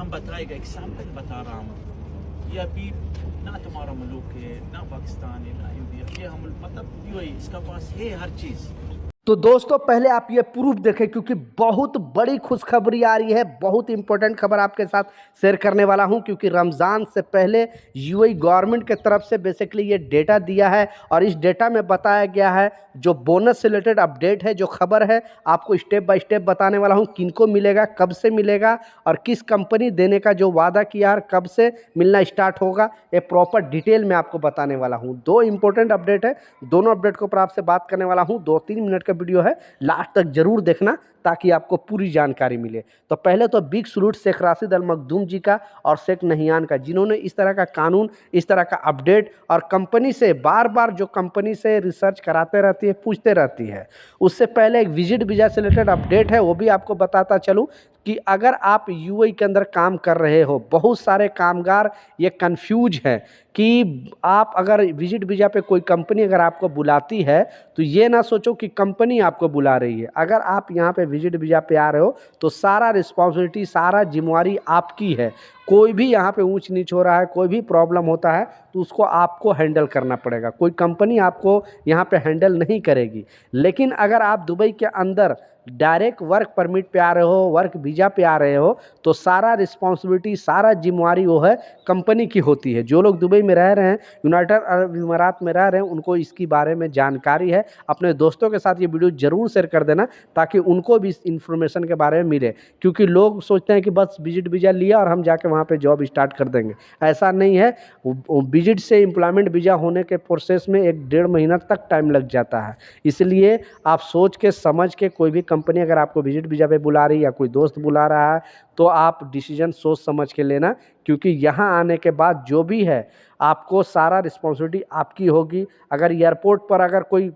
हम बताएगा एग्जाम्पल बता रहा हूँ। ये अभी ना तुम्हारा मुल्क है, ना पाकिस्तान है, ना इंडिया, ये हम मतलब यूएई, इसका पास है हर चीज़। तो दोस्तों पहले आप ये प्रूफ देखें, क्योंकि बहुत बड़ी खुशखबरी आ रही है, बहुत इंपॉर्टेंट खबर आपके साथ शेयर करने वाला हूं। क्योंकि रमज़ान से पहले यूएई गवर्नमेंट के तरफ से बेसिकली ये डेटा दिया है, और इस डेटा में बताया गया है जो बोनस से रिलेटेड अपडेट है, जो खबर है आपको स्टेप बाय स्टेप बताने वाला हूं। किनको मिलेगा, कब से मिलेगा, और किस कंपनी देने का जो वादा किया है, कब से मिलना स्टार्ट होगा, ये प्रॉपर डिटेल में आपको बताने वाला हूँ। दो इंपॉर्टेंट अपडेट है, दोनों अपडेट के ऊपर आपसे बात करने वाला हूँ। 2-3 मिनट का वीडियो है, लास्ट तक जरूर देखना ताकि आपको पूरी जानकारी मिले। तो पहले तो बिग सलूट शेख राशिद अल मखदूम जी का और शेख नहियान का, जिन्होंने इस तरह का कानून, इस तरह का अपडेट, और कंपनी से बार बार जो कंपनी से रिसर्च कराते रहती है, पूछते रहती है। उससे पहले एक विजिट वीज़ा से रिलेटेड अपडेट है, वो भी आपको बताता चलूँ कि अगर आप यूएई के अंदर काम कर रहे हो, बहुत सारे कामगार ये कंफ्यूज है कि आप अगर विजिट वीज़ा पे कोई कंपनी अगर आपको बुलाती है तो ये ना सोचो कि कंपनी आपको बुला रही है। अगर आप यहाँ पे विजिट वीज़ा पे आ रहे हो तो सारा रिस्पॉन्सिबिलिटी, सारा जिम्मेवारी आपकी है। कोई भी यहाँ पे ऊंच नीच हो रहा है, कोई भी प्रॉब्लम होता है तो उसको आपको हैंडल करना पड़ेगा, कोई कंपनी आपको यहाँ पे हैंडल नहीं करेगी। लेकिन अगर आप दुबई के अंदर डायरेक्ट वर्क परमिट पे आ रहे हो, वर्क वीज़ा पे आ रहे हो, तो सारा रिस्पॉन्सिबिलिटी, सारा जिम्मेवारी वो है कंपनी की होती है। जो लोग दुबई में रह रहे हैं, यूनाइटेड अरब अमीरात में रह रहे हैं, उनको इसकी बारे में जानकारी है। अपने दोस्तों के साथ ये वीडियो ज़रूर शेयर कर देना ताकि उनको भी इस इन्फॉर्मेशन के बारे में मिले। क्योंकि लोग सोचते हैं कि बस विजिट वीज़ा लिया और हम जाके वहाँ पे जॉब स्टार्ट कर देंगे, ऐसा नहीं है। विजिट से एम्प्लॉयमेंट वीज़ा होने के प्रोसेस में 1-1.5 महीना तक टाइम लग जाता है। इसलिए आप सोच के समझ के, कोई भी कंपनी अगर आपको विजिट वीज़ा पे बुला रही है या कोई दोस्त बुला रहा है, तो आप डिसीजन सोच समझ के लेना। क्योंकि यहाँ आने के बाद जो भी है आपको सारा रिस्पॉन्सिबिलिटी आपकी होगी। अगर एयरपोर्ट पर अगर कोई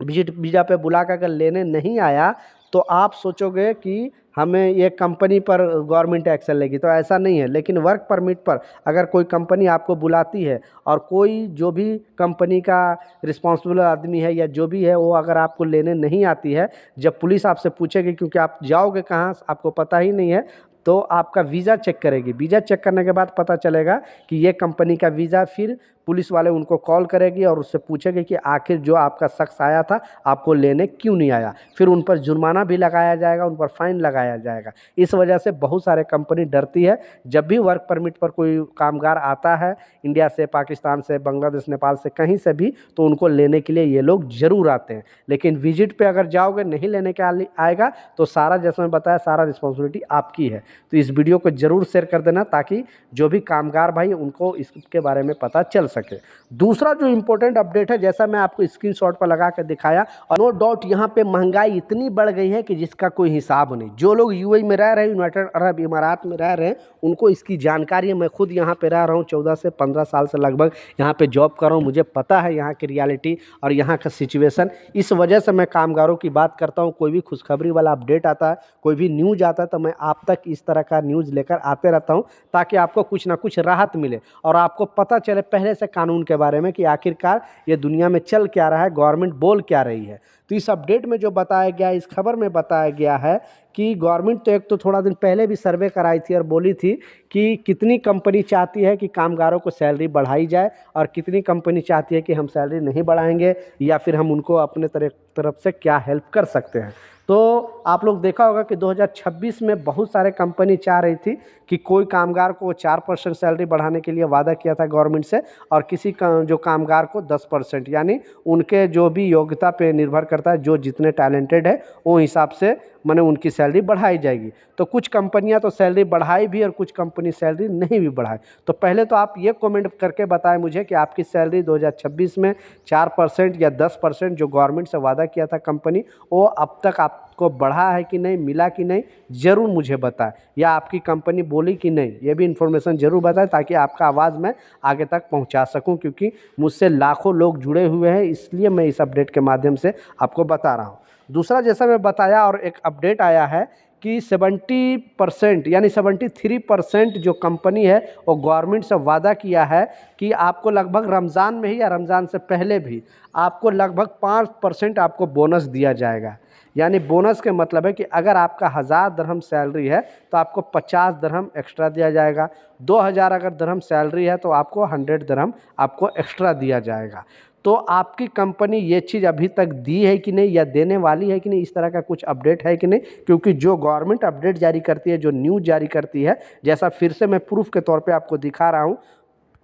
विजिट वीज़ा पे बुला कर अगर लेने नहीं आया तो आप सोचोगे कि हमें ये कंपनी पर गवर्नमेंट एक्शन लेगी, तो ऐसा नहीं है। लेकिन वर्क परमिट पर अगर कोई कंपनी आपको बुलाती है और कोई जो भी कंपनी का रिस्पॉन्सिबल आदमी है या जो भी है वो अगर आपको लेने नहीं आती है, जब पुलिस आपसे पूछेगी, क्योंकि आप जाओगे कहाँ आपको पता ही नहीं है, तो आपका वीज़ा चेक करेगी। वीज़ा चेक करने के बाद पता चलेगा कि ये कंपनी का वीज़ा, फिर पुलिस वाले उनको कॉल करेगी और उससे पूछेगी कि आखिर जो आपका शख्स आया था आपको लेने क्यों नहीं आया। फिर उन पर जुर्माना भी लगाया जाएगा, उन पर फाइन लगाया जाएगा। इस वजह से बहुत सारे कंपनी डरती है। जब भी वर्क परमिट पर कोई कामगार आता है इंडिया से, पाकिस्तान से, बांग्लादेश, नेपाल से, कहीं से भी, तो उनको लेने के लिए ये लोग ज़रूर आते हैं। लेकिन विजिट पे अगर जाओगे, नहीं लेने के आएगा, तो सारा, जैसे मैं बताया, सारा रिस्पॉन्सिबिलिटी आपकी है। तो इस वीडियो को ज़रूर शेयर कर देना ताकि जो भी कामगार भाई उनको इसके बारे में पता चल सके। दूसरा जो इम्पोर्टेंट अपडेट है, जैसा मैं आपको स्क्रीनशॉट पर लगा कर दिखाया, और नो डाउट यहाँ पे महंगाई इतनी बढ़ गई है कि जिसका कोई हिसाब नहीं। जो लोग यूएई में रह रहे हैं, यूनाइटेड अरब अमीरात में रह रहे हैं, उनको इसकी जानकारी है। मैं खुद यहाँ पे रह रहा हूँ 14 से 15 साल से लगभग यहाँ पे जॉब कर रहा हूँ। मुझे पता है यहाँ की रियलिटी और यहाँ का सिचुएशन। इस वजह से मैं कामगारों की बात करता हूँ। कोई भी खुशखबरी वाला अपडेट आता है, कोई भी न्यूज़ आता है, तो मैं आप तक इस तरह का न्यूज़ लेकर आते रहता हूँ ताकि आपको कुछ ना कुछ राहत मिले और आपको पता चले पहले से कानून के बारे में कि आखिरकार ये दुनिया में चल क्या रहा है, गवर्नमेंट बोल क्या रही है। तो इस अपडेट में जो बताया गया, इस खबर में बताया गया है कि गवर्नमेंट तो एक तो थोड़ा दिन पहले भी सर्वे कराई थी और बोली थी कि कितनी कंपनी चाहती है कि कामगारों को सैलरी बढ़ाई जाए और कितनी कंपनी चाहती है कि हम सैलरी नहीं बढ़ाएंगे या फिर हम उनको अपने तरफ से क्या हेल्प कर सकते हैं। तो आप लोग देखा होगा कि 2026 में बहुत सारे कंपनी चाह रही थी कि कोई कामगार को 4% सैलरी बढ़ाने के लिए वादा किया था गवर्नमेंट से, और किसी जो कामगार को 10%, यानी उनके जो भी योग्यता पे निर्भर करता है, जो जितने टैलेंटेड है वो हिसाब से माने उनकी सैलरी बढ़ाई जाएगी। तो कुछ कंपनियां तो सैलरी बढ़ाई भी और कुछ कंपनी सैलरी नहीं भी बढ़ाई। तो पहले तो आप ये कमेंट करके बताएं मुझे कि आपकी सैलरी 2026 में 4% या 10% जो गवर्नमेंट से वादा किया था कंपनी, वो अब तक आपको बढ़ा है कि नहीं, मिला कि नहीं, ज़रूर मुझे बताएं। या आपकी कंपनी बोली कि नहीं, ये भी इन्फॉर्मेशन ज़रूर बताएं ताकि आपका आवाज़ मैं आगे तक पहुंचा सकूं। क्योंकि मुझसे लाखों लोग जुड़े हुए हैं, इसलिए मैं इस अपडेट के माध्यम से आपको बता रहा हूं। दूसरा, जैसा मैं बताया, और एक अपडेट आया है कि 70% यानी 73% जो कंपनी है वो गवर्नमेंट से वादा किया है कि आपको लगभग रमज़ान में ही या रमज़ान से पहले भी आपको लगभग 5% आपको बोनस दिया जाएगा। यानी बोनस के मतलब है कि अगर आपका 1000 दरहम सैलरी है तो आपको 50 दरहम एक्स्ट्रा दिया जाएगा। 2000 अगर दरहम सैलरी है तो आपको 100 दरहम आपको एक्स्ट्रा दिया जाएगा। तो आपकी कंपनी ये चीज़ अभी तक दी है कि नहीं या देने वाली है कि नहीं, इस तरह का कुछ अपडेट है कि नहीं, क्योंकि जो गवर्नमेंट अपडेट जारी करती है, जो न्यूज़ जारी करती है, जैसा फिर से मैं प्रूफ के तौर पे आपको दिखा रहा हूँ,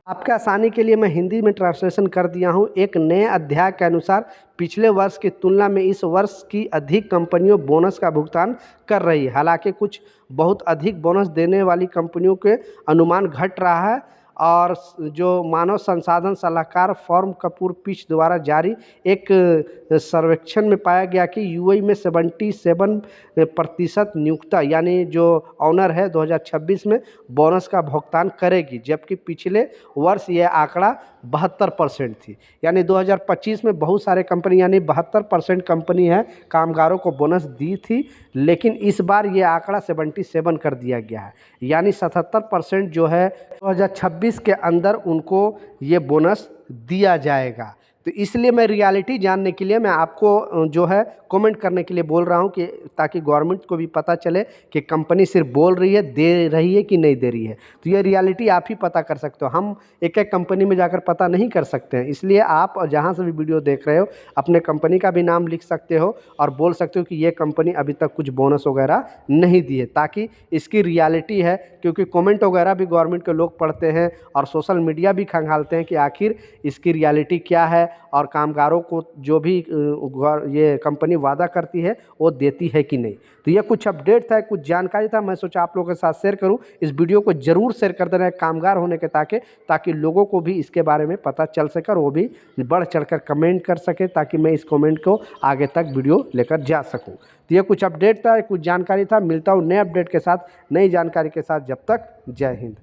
आपके आसानी के लिए मैं हिंदी में ट्रांसलेशन कर दिया हूँ। एक नए अध्याय के अनुसार पिछले वर्ष की तुलना में इस वर्ष की अधिक कंपनियों बोनस का भुगतान कर रही है। हालांकि कुछ बहुत अधिक बोनस देने वाली कंपनियों के अनुमान घट रहा है और जो मानव संसाधन सलाहकार फॉर्म कपूर पिच द्वारा जारी एक सर्वेक्षण में पाया गया कि यूएई में 77% नियोक्ता यानी जो ऑनर है 2026 में बोनस का भुगतान करेगी, जबकि पिछले वर्ष यह आंकड़ा 72% थी। यानी 2025 में बहुत सारे कंपनी यानी 72% कंपनी है कामगारों को बोनस दी थी, लेकिन इस बार ये आंकड़ा 77 कर दिया गया है। यानी 77% जो है 2026 के अंदर उनको ये बोनस दिया जाएगा। तो इसलिए मैं रियलिटी जानने के लिए मैं आपको जो है कमेंट करने के लिए बोल रहा हूँ कि ताकि गवर्नमेंट को भी पता चले कि कंपनी सिर्फ बोल रही है, दे रही है कि नहीं दे रही है। तो ये रियलिटी आप ही पता कर सकते हो, हम एक एक कंपनी में जाकर पता नहीं कर सकते हैं। इसलिए आप जहाँ से भी वीडियो देख रहे हो अपने कंपनी का भी नाम लिख सकते हो और बोल सकते हो कि ये कंपनी अभी तक कुछ बोनस वगैरह नहीं दी है, ताकि इसकी रियलिटी है। क्योंकि कमेंट वगैरह भी गवर्नमेंट के लोग पढ़ते हैं और सोशल मीडिया भी खंगालते हैं कि आखिर इसकी रियलिटी क्या है और कामगारों को जो भी ये कंपनी वादा करती है वो देती है कि नहीं। तो ये कुछ अपडेट था, कुछ जानकारी था, मैं सोचा आप लोगों के साथ शेयर करूं। इस वीडियो को ज़रूर शेयर कर देना कामगार होने के ताकि लोगों को भी इसके बारे में पता चल सके और वो भी बढ़ चढ़कर कमेंट कर सके, ताकि मैं इस कमेंट को आगे तक वीडियो लेकर जा सकूँ। तो ये कुछ अपडेट था, कुछ जानकारी था। मिलता हूँ नए अपडेट के साथ, नई जानकारी के साथ। जब तक जय हिंद।